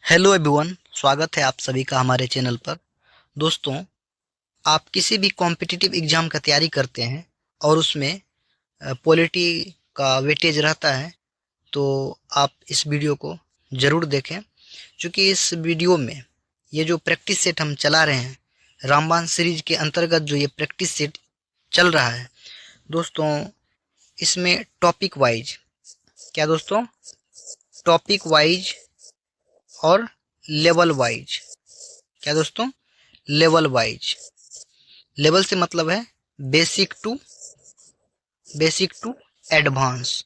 Hello everyone, स्वागत है आप सभी का हमारे चैनल पर। दोस्तों, आप किसी भी कॉम्पिटिटिव एग्ज़ाम का तैयारी करते हैं और उसमें पॉलिटी का वेटेज रहता है, तो आप इस वीडियो को ज़रूर देखें, क्योंकि इस वीडियो में ये जो प्रैक्टिस सेट हम चला रहे हैं, रामबाण सीरीज के अंतर्गत जो ये प्रैक्टिस सेट चल रहा है दोस्तों, इसमें टॉपिक वाइज क्या दोस्तों, टॉपिक वाइज और लेवल वाइज क्या दोस्तों, लेवल वाइज। लेवल से मतलब है basic to advance,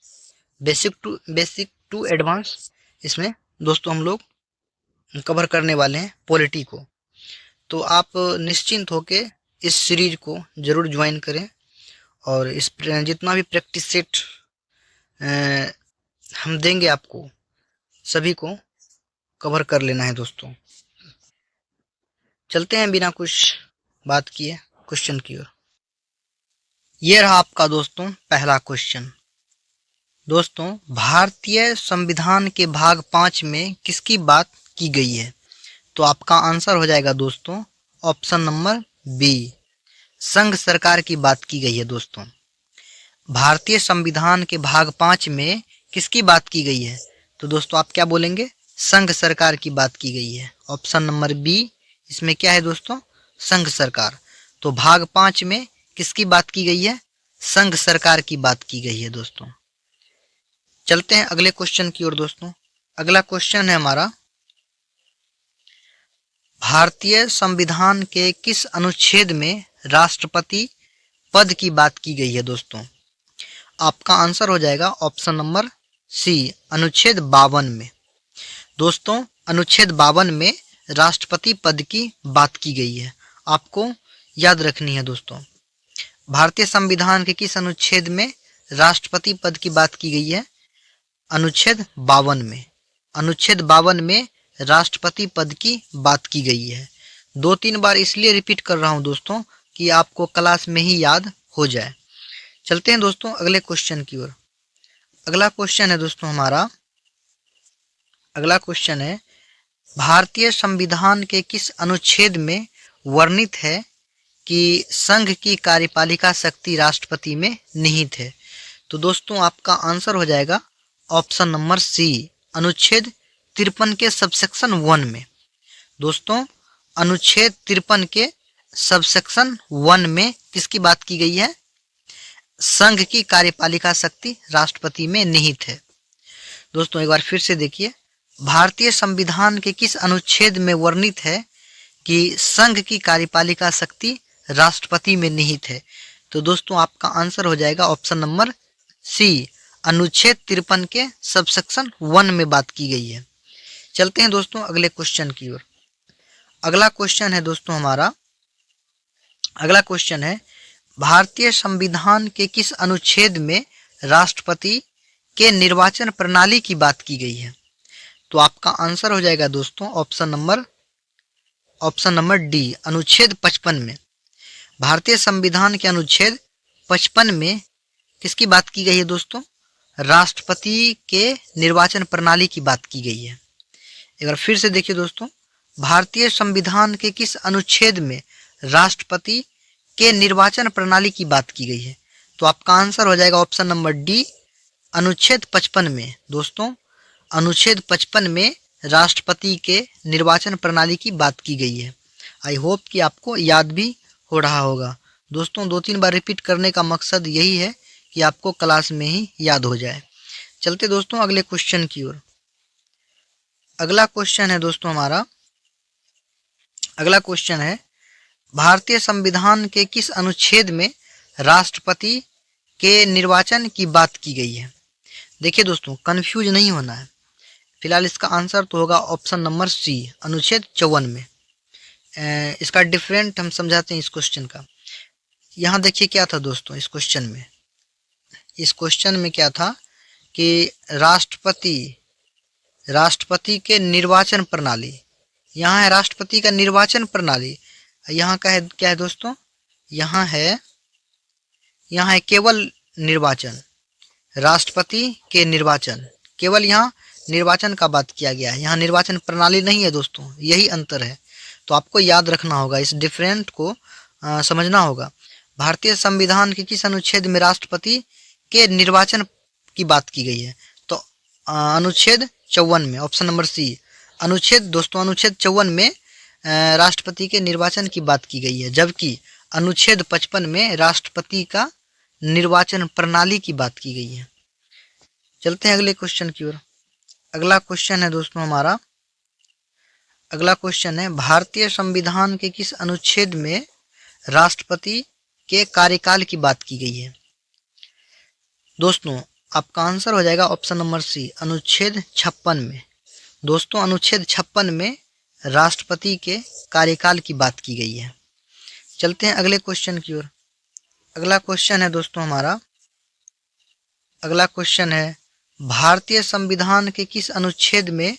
basic to advance. इसमें दोस्तों हम लोग कवर करने वाले हैं पॉलिटी को। तो आप निश्चिंत होके इस सीरीज को ज़रूर ज्वाइन करें और इस जितना भी प्रैक्टिस सेट हम देंगे आपको, सभी को कवर कर लेना है दोस्तों। चलते हैं बिना कुछ बात किए क्वेश्चन की ओर। ये रहा आपका दोस्तों पहला क्वेश्चन। दोस्तों, भारतीय संविधान के भाग 5 में किसकी बात की गई है? तो आपका आंसर हो जाएगा दोस्तों ऑप्शन नंबर बी, संघ सरकार की बात की गई है दोस्तों। भारतीय संविधान के भाग 5 में किसकी बात की गई है? तो दोस्तों आप क्या बोलेंगे? संघ सरकार की बात की गई है। ऑप्शन नंबर बी, इसमें क्या है दोस्तों? संघ सरकार। तो भाग 5 में किसकी बात की गई है? संघ सरकार की बात की गई है दोस्तों। चलते हैं अगले क्वेश्चन की ओर दोस्तों। अगला क्वेश्चन है हमारा, भारतीय संविधान के किस अनुच्छेद में राष्ट्रपति पद की बात की गई है दोस्तों? आपका आंसर हो जाएगा ऑप्शन नंबर सी, अनुच्छेद 52 में। दोस्तों, अनुच्छेद 52 में राष्ट्रपति पद की बात की गई है। आपको याद रखनी है दोस्तों, भारतीय संविधान के किस अनुच्छेद में राष्ट्रपति पद की बात की गई है? अनुच्छेद 52 में। अनुच्छेद 52 में राष्ट्रपति पद की बात की गई है। 2-3 बार इसलिए रिपीट कर रहा हूं दोस्तों कि आपको क्लास में ही याद हो जाए। चलते हैं दोस्तों अगले क्वेश्चन की ओर। अगला क्वेश्चन है दोस्तों हमारा, अगला क्वेश्चन है, भारतीय संविधान के किस अनुच्छेद में वर्णित है कि संघ की कार्यपालिका शक्ति राष्ट्रपति में निहित है? तो दोस्तों आपका आंसर हो जाएगा ऑप्शन नंबर सी, अनुच्छेद 53 के सबसेक्शन 1 में। दोस्तों, अनुच्छेद 53 के सबसेक्शन 1 में किसकी बात की गई है? संघ की कार्यपालिका शक्ति राष्ट्रपति में निहित है। दोस्तों एक बार फिर से देखिए, भारतीय संविधान के किस अनुच्छेद में वर्णित है कि संघ की कार्यपालिका शक्ति राष्ट्रपति में निहित है? तो दोस्तों आपका आंसर हो जाएगा ऑप्शन नंबर सी, अनुच्छेद 53 के सबसेक्शन 1 में बात की गई है। चलते हैं दोस्तों अगले क्वेश्चन की ओर। अगला क्वेश्चन है दोस्तों हमारा, अगला क्वेश्चन है, भारतीय संविधान के किस अनुच्छेद में राष्ट्रपति के निर्वाचन प्रणाली की बात की गई है? तो आपका आंसर हो जाएगा दोस्तों ऑप्शन नंबर डी, अनुच्छेद 55 में। भारतीय संविधान के अनुच्छेद 55 में किसकी बात की गई है दोस्तों? राष्ट्रपति के निर्वाचन प्रणाली की बात की गई है। एक बार फिर से देखिए दोस्तों, भारतीय संविधान के किस अनुच्छेद में राष्ट्रपति के निर्वाचन प्रणाली की बात की गई है? तो आपका आंसर हो जाएगा ऑप्शन नंबर डी, अनुच्छेद 55 में। दोस्तों, अनुच्छेद 55 में राष्ट्रपति के निर्वाचन प्रणाली की बात की गई है। आई होप कि आपको याद भी हो रहा होगा। दोस्तों 2-3 बार रिपीट करने का मकसद यही है कि आपको क्लास में ही याद हो जाए। चलते दोस्तों अगले क्वेश्चन की ओर। अगला क्वेश्चन है दोस्तों हमारा, अगला क्वेश्चन है, भारतीय संविधान के किस अनुच्छेद में राष्ट्रपति के निर्वाचन की बात की गई है? देखिए दोस्तों, कंफ्यूज नहीं होना है। फिलहाल इसका आंसर तो होगा ऑप्शन नंबर सी, अनुच्छेद 54 में। इसका डिफरेंट हम समझाते हैं इस क्वेश्चन का। यहाँ देखिए क्या था दोस्तों, इस क्वेश्चन में क्या था कि राष्ट्रपति के निर्वाचन प्रणाली, यहाँ है राष्ट्रपति का निर्वाचन प्रणाली, यहाँ का है क्या है दोस्तों? यहाँ है केवल निर्वाचन, राष्ट्रपति के निर्वाचन, केवल यहाँ निर्वाचन का बात किया गया है, यहाँ निर्वाचन प्रणाली नहीं है दोस्तों, यही अंतर है। तो आपको याद रखना होगा, इस डिफरेंट को समझना होगा। भारतीय संविधान के किस अनुच्छेद में राष्ट्रपति के निर्वाचन की बात की गई है? तो अनुच्छेद 54 में, ऑप्शन नंबर सी। अनुच्छेद 54 में राष्ट्रपति के निर्वाचन की बात की गई है, जबकि अनुच्छेद 55 में राष्ट्रपति का निर्वाचन प्रणाली की बात की गई है। चलते हैं अगले क्वेश्चन की ओर। अगला क्वेश्चन है दोस्तों हमारा, अगला क्वेश्चन है भारतीय संविधान के किस अनुच्छेद में राष्ट्रपति के कार्यकाल की बात की गई है? दोस्तों आपका आंसर हो जाएगा ऑप्शन नंबर सी, अनुच्छेद 56 में। दोस्तों अनुच्छेद 56 में राष्ट्रपति के कार्यकाल की बात की गई है। चलते हैं अगले क्वेश्चन की ओर। अगला क्वेश्चन है दोस्तों हमारा, अगला क्वेश्चन है भारतीय संविधान के किस अनुच्छेद में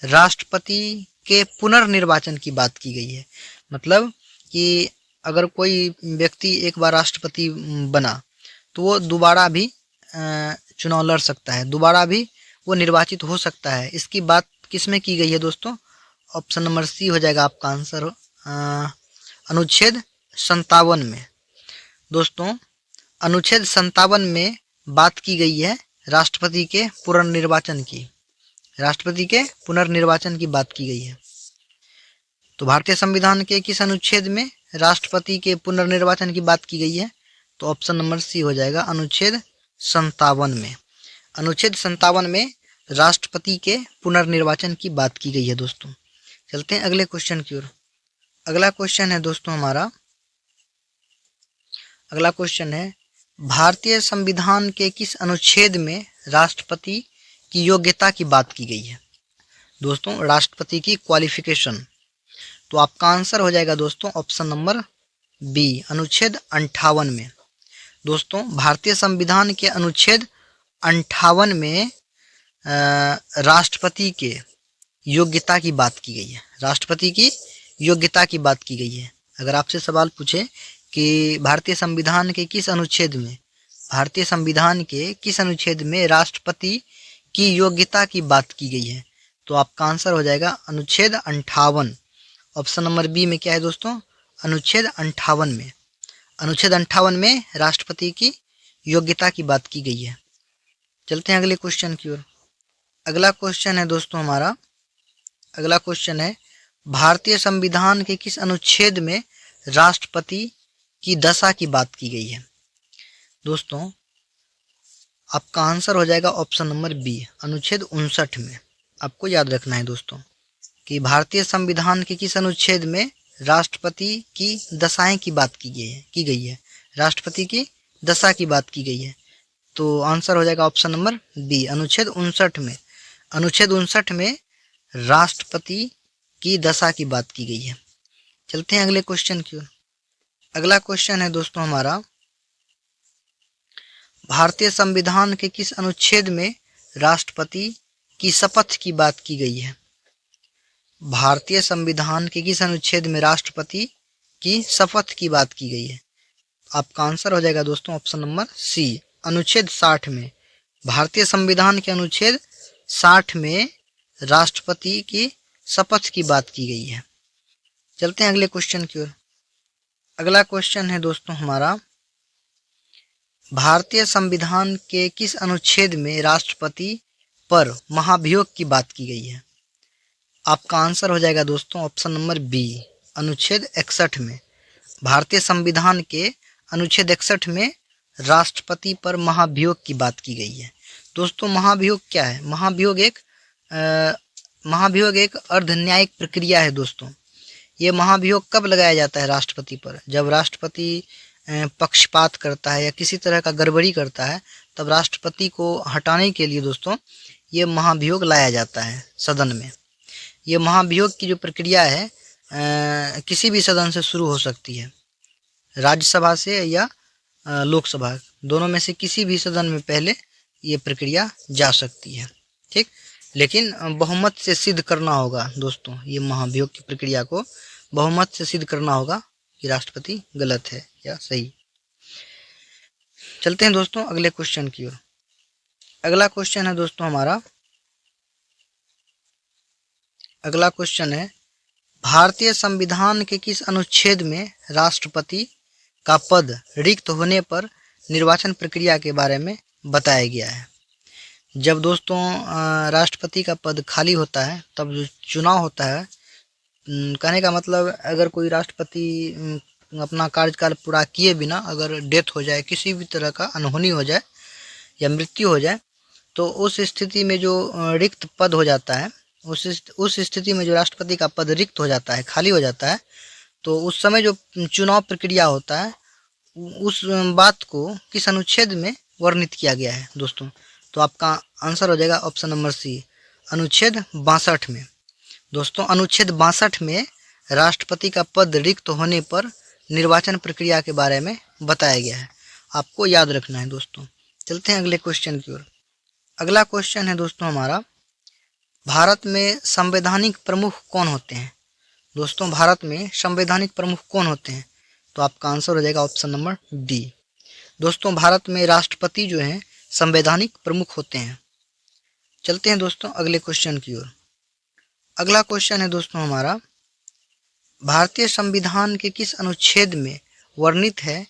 राष्ट्रपति के पुनर्निर्वाचन की बात की गई है? मतलब कि अगर कोई व्यक्ति एक बार राष्ट्रपति बना तो वो दोबारा भी चुनाव लड़ सकता है, दोबारा भी वो निर्वाचित हो सकता है। इसकी बात किस में की गई है दोस्तों? ऑप्शन नंबर सी हो जाएगा आपका आंसर, अनुच्छेद 57 में। दोस्तों अनुच्छेद 57 में बात की गई है राष्ट्रपति के पुनर्निर्वाचन की, राष्ट्रपति के पुनर्निर्वाचन की बात की गई है। तो भारतीय संविधान के किस अनुच्छेद में राष्ट्रपति के पुनर्निर्वाचन की बात की गई है? तो ऑप्शन नंबर सी हो जाएगा, अनुच्छेद 57 में। अनुच्छेद 57 में राष्ट्रपति के पुनर्निर्वाचन की बात की गई है दोस्तों। चलते हैं अगले क्वेश्चन की ओर। अगला क्वेश्चन है दोस्तों हमारा, अगला क्वेश्चन है भारतीय संविधान के किस अनुच्छेद में राष्ट्रपति की योग्यता की बात की गई है? दोस्तों राष्ट्रपति की क्वालिफिकेशन। तो आपका आंसर हो जाएगा दोस्तों ऑप्शन नंबर बी, अनुच्छेद 58 में। दोस्तों भारतीय संविधान के अनुच्छेद 58 में राष्ट्रपति के योग्यता की बात की गई है, राष्ट्रपति की योग्यता की बात की गई है। अगर आपसे सवाल पूछे कि भारतीय संविधान के किस अनुच्छेद में, भारतीय संविधान के किस अनुच्छेद में राष्ट्रपति की योग्यता की बात की गई है, तो आपका आंसर हो जाएगा अनुच्छेद 58। ऑप्शन नंबर बी में क्या है दोस्तों? अनुच्छेद 58 में। अनुच्छेद 58 में राष्ट्रपति की योग्यता की बात की गई है। चलते हैं अगले क्वेश्चन की ओर। अगला क्वेश्चन है दोस्तों हमारा, अगला क्वेश्चन है भारतीय संविधान के किस अनुच्छेद में राष्ट्रपति की दशा की बात की गई है? दोस्तों आपका आंसर हो जाएगा ऑप्शन नंबर बी, अनुच्छेद 59 में। आपको याद रखना है दोस्तों कि भारतीय संविधान के किस अनुच्छेद में राष्ट्रपति की दशाएं की बात की गई है, राष्ट्रपति की दशा की बात की गई है। तो आंसर हो जाएगा ऑप्शन नंबर बी, अनुच्छेद 59 में। अनुच्छेद 59 में राष्ट्रपति की दशा की बात की गई है। चलते हैं अगले क्वेश्चन की ओर। अगला क्वेश्चन है दोस्तों हमारा, भारतीय संविधान के किस अनुच्छेद में राष्ट्रपति की शपथ की बात की गई है? भारतीय संविधान के किस अनुच्छेद में राष्ट्रपति की शपथ की बात की गई है? आपका आंसर हो जाएगा दोस्तों ऑप्शन नंबर सी, अनुच्छेद 60 में। भारतीय संविधान के अनुच्छेद 60 में राष्ट्रपति की शपथ की बात की गई है। चलते हैं अगले क्वेश्चन की ओर। अगला क्वेश्चन है दोस्तों हमारा, भारतीय संविधान के किस अनुच्छेद में राष्ट्रपति पर महाभियोग की बात की गई है? आपका आंसर हो जाएगा दोस्तों ऑप्शन नंबर बी, अनुच्छेद 61 में। भारतीय संविधान के अनुच्छेद 61 में राष्ट्रपति पर महाभियोग की बात की गई है। दोस्तों महाभियोग क्या है? महाभियोग एक अर्ध न्यायिक प्रक्रिया है दोस्तों। ये महाभियोग कब लगाया जाता है राष्ट्रपति पर? जब राष्ट्रपति पक्षपात करता है या किसी तरह का गड़बड़ी करता है, तब राष्ट्रपति को हटाने के लिए दोस्तों ये महाभियोग लाया जाता है सदन में। ये महाभियोग की जो प्रक्रिया है किसी भी सदन से शुरू हो सकती है, राज्यसभा से या लोकसभा, दोनों में से किसी भी सदन में पहले ये प्रक्रिया जा सकती है। ठीक, लेकिन बहुमत से सिद्ध करना होगा दोस्तों, ये महाभियोग की प्रक्रिया को बहुमत से सिद्ध करना होगा कि राष्ट्रपति गलत है या सही। चलते हैं दोस्तों अगले क्वेश्चन की ओर। अगला क्वेश्चन है दोस्तों हमारा, अगला क्वेश्चन है, भारतीय संविधान के किस अनुच्छेद में राष्ट्रपति का पद रिक्त होने पर निर्वाचन प्रक्रिया के बारे में बताया गया है? जब दोस्तों राष्ट्रपति का पद खाली होता है तब जो चुनाव होता है, कहने का मतलब अगर कोई राष्ट्रपति अपना कार्यकाल पूरा किए बिना अगर डेथ हो जाए, किसी भी तरह का अनहोनी हो जाए या मृत्यु हो जाए, तो उस स्थिति में जो रिक्त पद हो जाता है, उस स्थिति में जो राष्ट्रपति का पद रिक्त हो जाता है, खाली हो जाता है, तो उस समय जो चुनाव प्रक्रिया होता है उस बात को किस अनुच्छेद में वर्णित किया गया है दोस्तों? तो आपका आंसर हो जाएगा ऑप्शन नंबर सी, अनुच्छेद 62 में। दोस्तों अनुच्छेद 62 में राष्ट्रपति का पद रिक्त होने पर निर्वाचन प्रक्रिया के बारे में बताया गया है, आपको याद रखना है दोस्तों। चलते हैं अगले क्वेश्चन की ओर। अगला क्वेश्चन है दोस्तों हमारा, भारत में संवैधानिक प्रमुख कौन होते हैं? दोस्तों भारत में संवैधानिक प्रमुख कौन होते हैं? तो आपका आंसर हो जाएगा ऑप्शन नंबर डी। दोस्तों भारत में राष्ट्रपति जो हैं संवैधानिक प्रमुख होते हैं। चलते हैं दोस्तों अगले क्वेश्चन की ओर। अगला क्वेश्चन है दोस्तों हमारा, भारतीय संविधान के किस अनुच्छेद में वर्णित है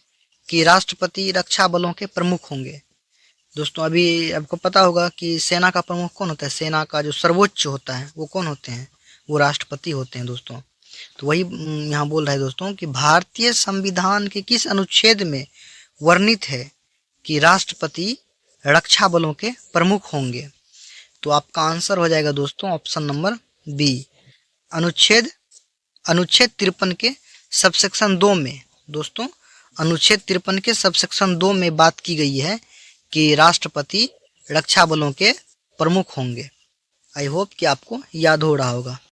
कि राष्ट्रपति रक्षा बलों के प्रमुख होंगे? दोस्तों अभी आपको पता होगा कि सेना का प्रमुख कौन होता है, सेना का जो सर्वोच्च होता है वो कौन होते हैं? वो राष्ट्रपति होते हैं दोस्तों। तो वही यहाँ बोल रहा है दोस्तों कि भारतीय संविधान के किस अनुच्छेद में वर्णित है कि राष्ट्रपति रक्षा बलों के प्रमुख होंगे? तो आपका आंसर हो जाएगा दोस्तों ऑप्शन नंबर बी, अनुच्छेद 53 के सबसेक्शन 2 में। दोस्तों अनुच्छेद 53 के सबसेक्शन 2 में बात की गई है कि राष्ट्रपति रक्षा बलों के प्रमुख होंगे। आई होप कि आपको याद हो रहा होगा।